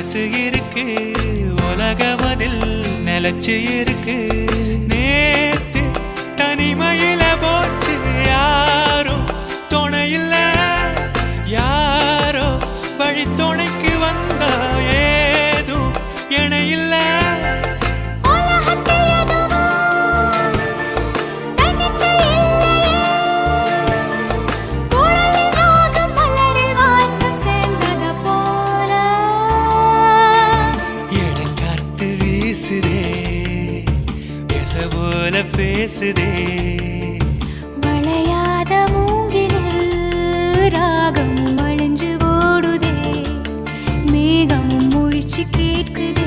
மனசு இருக்கு உலகமதில் நிலச்சு இருக்கு நேத்து தனிமையில போச்சு யாரும் துணையில்ல யாரோ வழி துணைக்கு வந்தா ஏதும் இணையில்ல போல பேசுதே வளையாத மூங்கிலில் ராகமும் வளைஞ்சு ஓடுதே மேகமும் முழிச்சு கேட்குதே